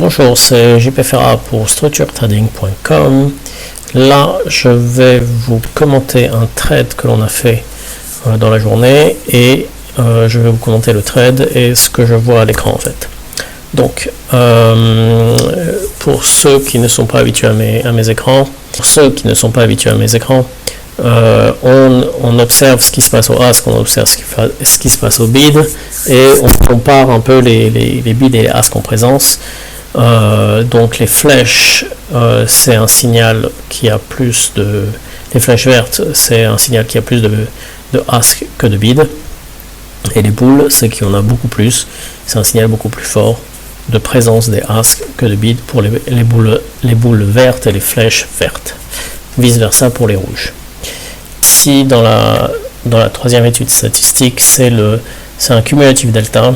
Bonjour, c'est JP Ferrat pour structuretrading.com. Là, je vais vous commenter un trade que l'on a fait dans la journée et je vais vous commenter le trade et ce que je vois à l'écran en fait. Donc, pour ceux qui ne sont pas habitués à mes écrans, on observe ce qui se passe au ask, on observe ce qui se passe au bid et on compare un peu les bids et les asks en présence. Donc les flèches, c'est un signal qui a plus de... Les flèches vertes, c'est un signal qui a plus de ask que de bid. Et les boules, c'est qu'il y en a beaucoup plus. C'est un signal beaucoup plus fort de présence des asks que de bid pour les boules vertes et les flèches vertes. Vice versa pour les rouges. Ici, dans la troisième étude statistique, c'est un cumulatif delta.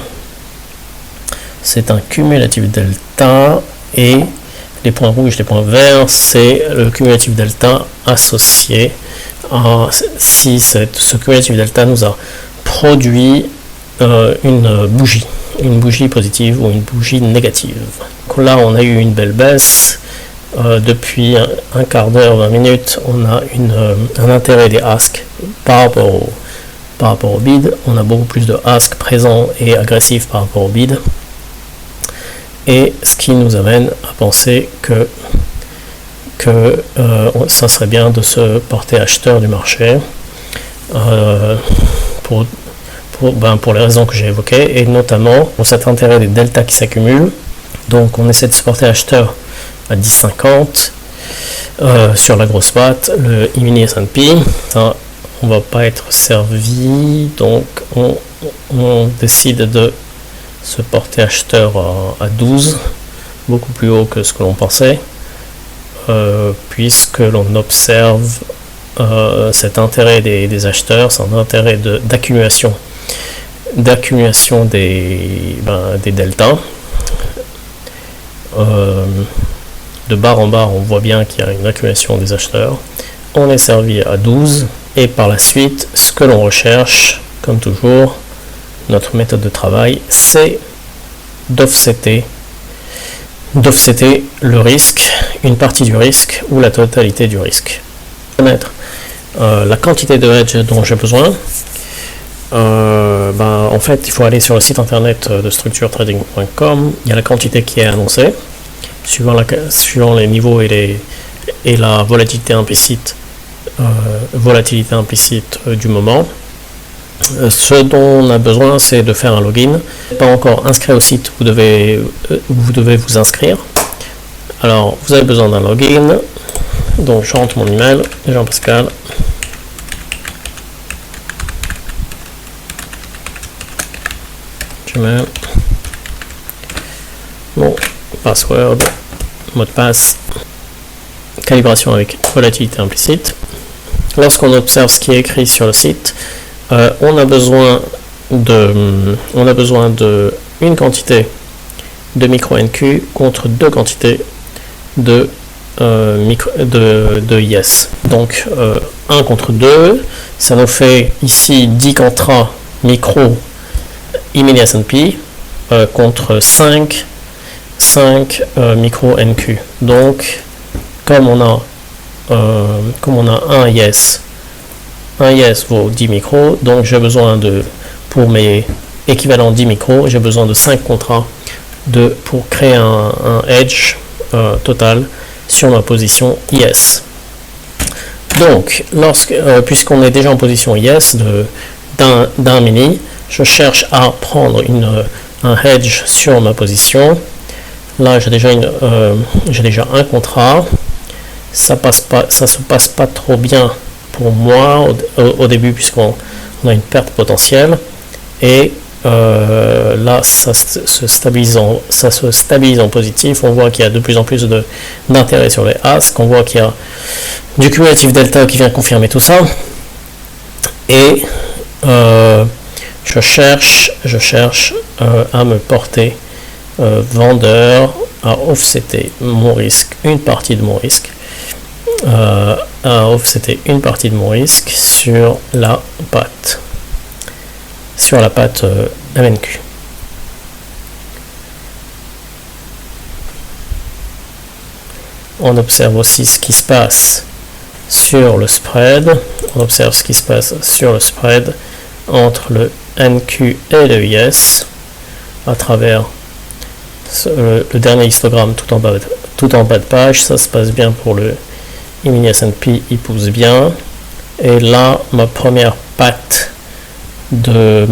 C'est un cumulatif delta et les points rouges, les points verts, c'est le cumulatif delta associé à si ce cumulatif delta nous a produit une bougie positive ou une bougie négative. Donc là, on a eu une belle baisse. Depuis un quart d'heure, 20 minutes, on a un intérêt des asks par rapport au bid. On a beaucoup plus de asks présents et agressifs par rapport au bid. Et ce qui nous amène à penser que ça serait bien de se porter acheteur du marché pour les raisons que j'ai évoquées, et notamment pour cet intérêt des deltas qui s'accumulent. Donc on essaie de se porter acheteur à 10,50 sur la grosse boîte, le E-mini S&P. Ça, on va pas être servi, donc on décide de se porter acheteur à 12, beaucoup plus haut que ce que l'on pensait, puisque l'on observe cet intérêt des acheteurs, c'est un intérêt d'accumulation des deltas. De barre en barre, on voit bien qu'il y a une accumulation des acheteurs. On est servi à 12, et par la suite, ce que l'on recherche, comme toujours, notre méthode de travail, c'est d'offsetter le risque, une partie du risque ou la totalité du risque. Connaître la quantité de hedge dont j'ai besoin. En fait, il faut aller sur le site internet de structuretrading.com. Il y a la quantité qui est annoncée, suivant les niveaux et la volatilité implicite du moment. Ce dont on a besoin, c'est de faire un login. Pas encore inscrit au site, vous devez vous inscrire. Alors, vous avez besoin d'un login. Donc, je rentre mon email, Jean-Pascal. Gmail. Bon, password, mot de passe, calibration avec volatilité implicite. Lorsqu'on observe ce qui est écrit sur le site, on a besoin de une quantité de micro NQ contre deux quantités de IS. Donc 1 contre 2, ça nous fait ici 10 contrats micro E-mini S&P contre 5 micro NQ. Donc comme on a un IS, un IS vaut 10 micros, donc j'ai besoin pour mes équivalents 10 micros, j'ai besoin de 5 contrats pour créer un hedge total sur ma position IS. Donc, puisqu'on est déjà en position IS d'un mini, je cherche à prendre un hedge sur ma position. Là, j'ai déjà un contrat. Ça se passe pas trop bien pour moi au début, puisqu'on a une perte potentielle, et là ça se stabilise en positif. On voit qu'il y a de plus en plus d'intérêt sur les asks, on voit qu'il y a du cumulatif delta qui vient confirmer tout ça, et je cherche à me porter vendeur, à offsetter mon risque, une partie de mon risque, à offsetter une partie de mon risque sur la patte MNQ. On observe aussi ce qui se passe sur le spread. On observe ce qui se passe sur le spread entre le NQ et le IS à travers le dernier histogramme tout en bas de page. Ça se passe bien pour le E-mini S&P, il pousse bien. Et là, ma première patte de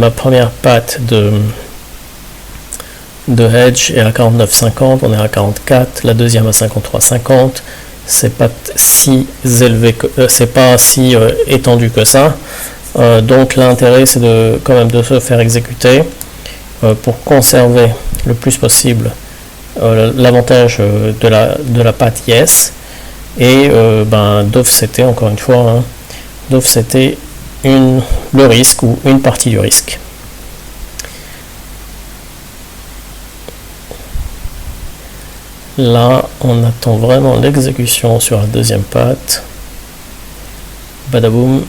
hedge est à 49,50, on est à 44, la deuxième à 53,50. C'est pas si élevé que c'est pas si étendu que ça. Donc l'intérêt c'est quand même de se faire exécuter pour conserver le plus possible l'avantage de la patte yes et d'offsetter encore une fois, hein, d'offsetter le risque ou une partie du risque. Là, on attend vraiment l'exécution sur la deuxième patte. Badaboum.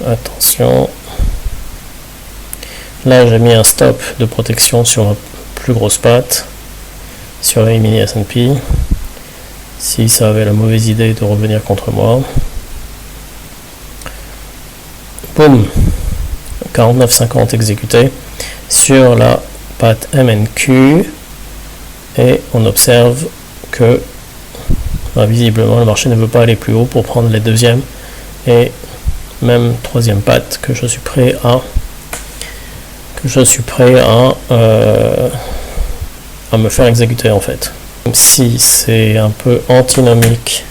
Attention. Là, j'ai mis un stop de protection sur la plus grosse patte, sur le E-mini S&P. Si ça avait la mauvaise idée de revenir contre moi. Boum. 49,50 exécuté sur la patte MNQ et on observe que visiblement le marché ne veut pas aller plus haut pour prendre les deuxièmes et même troisième patte que je suis prêt à me faire exécuter en fait. Même si c'est un peu antinomique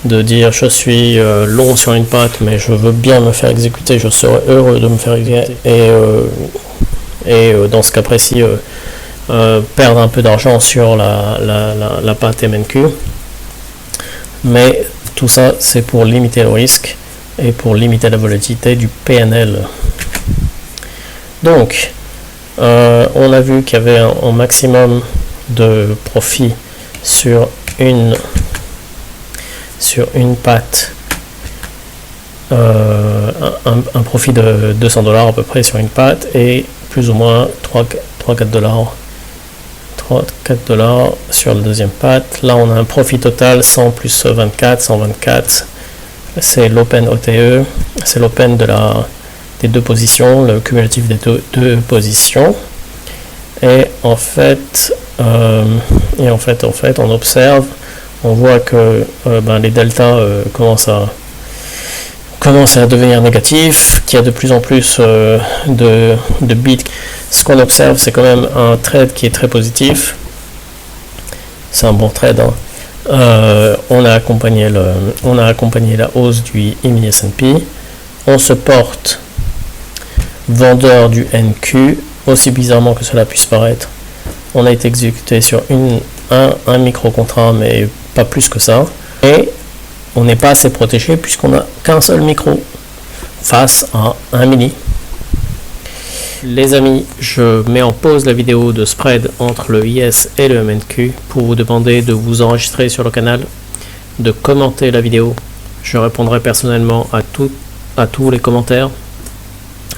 de dire je suis long sur une patte mais je veux bien me faire exécuter, je serais heureux de me faire exécuter et dans ce cas précis perdre un peu d'argent sur la patte MNQ, mais tout ça c'est pour limiter le risque et pour limiter la volatilité du PNL. Donc on a vu qu'il y avait un maximum de profit sur une patte, un profit de $200 à peu près sur une patte et plus ou moins 3-4 dollars sur la deuxième patte. Là on a un profit total 100 plus 24, 124, c'est l'open OTE, c'est l'open des deux positions, le cumulatif des deux positions. Et en fait on observe, on voit que les deltas commencent à devenir négatifs, qu'il y a de plus en plus de bits. Ce qu'on observe, c'est quand même un trade qui est très positif. C'est un bon trade. Hein. On a accompagné la hausse du E-mini S&P. On se porte vendeur du NQ, aussi bizarrement que cela puisse paraître. On a été exécuté sur un micro-contrat, mais pas plus que ça. Et on n'est pas assez protégé puisqu'on n'a qu'un seul micro face à un mini. Les amis, je mets en pause la vidéo de spread entre le IS et le MNQ pour vous demander de vous enregistrer sur le canal, de commenter la vidéo. Je répondrai personnellement à tous les commentaires.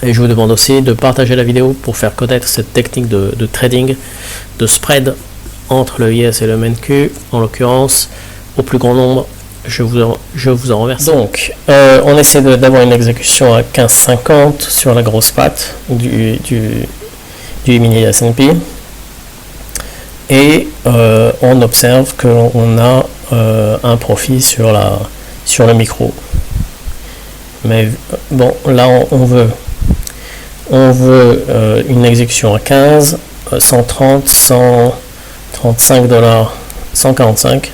Et je vous demande aussi de partager la vidéo pour faire connaître cette technique de trading, de spread entre le IS et le MNQ, en l'occurrence, au plus grand nombre. Je vous en remercie. Donc, on essaie d'avoir une exécution à 15,50 sur la grosse patte du mini S&P. Et on observe qu'on a un profit sur le micro. Mais bon, là on veut une exécution à 15, 130, 135 dollars, 145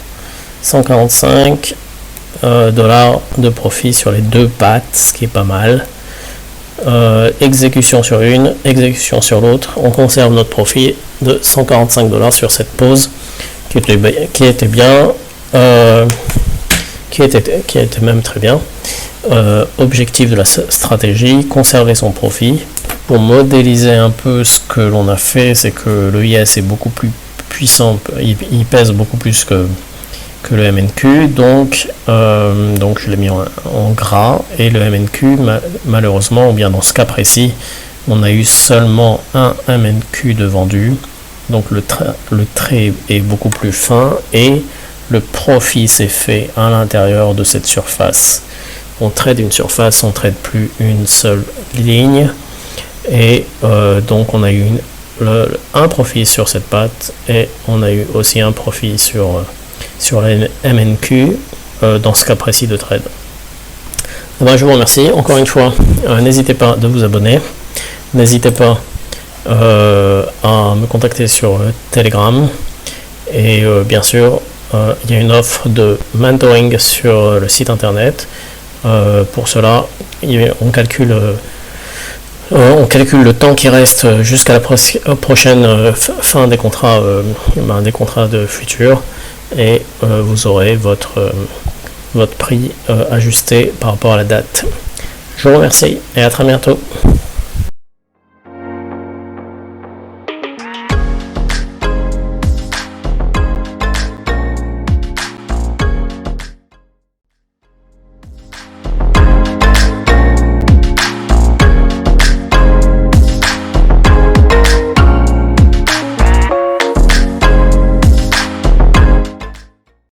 dollars de profit sur les deux pattes, ce qui est pas mal. Exécution sur une, exécution sur l'autre. On conserve notre profit de 145 dollars sur cette pause qui était bien, qui était même très bien. Objectif de la stratégie, conserver son profit. Pour modéliser un peu ce que l'on a fait, c'est que le IS est beaucoup plus puissant, il pèse beaucoup plus que le MNQ, donc je l'ai mis en gras, et le MNQ malheureusement, ou bien dans ce cas précis, on a eu seulement un MNQ de vendu, Donc le trait est beaucoup plus fin et le profit s'est fait à l'intérieur de cette surface. On trade une surface, on trade plus une seule ligne, et donc on a eu un profit sur cette patte, et on a eu aussi un profit sur la MNQ dans ce cas précis de trade. Ben, je vous remercie encore une fois. N'hésitez pas de vous abonner, n'hésitez pas à me contacter sur Telegram, et bien sûr il y a une offre de mentoring sur le site internet. Pour cela, on calcule le temps qui reste jusqu'à la prochaine fin des contrats de futur, et vous aurez votre prix ajusté par rapport à la date. Je vous remercie et à très bientôt.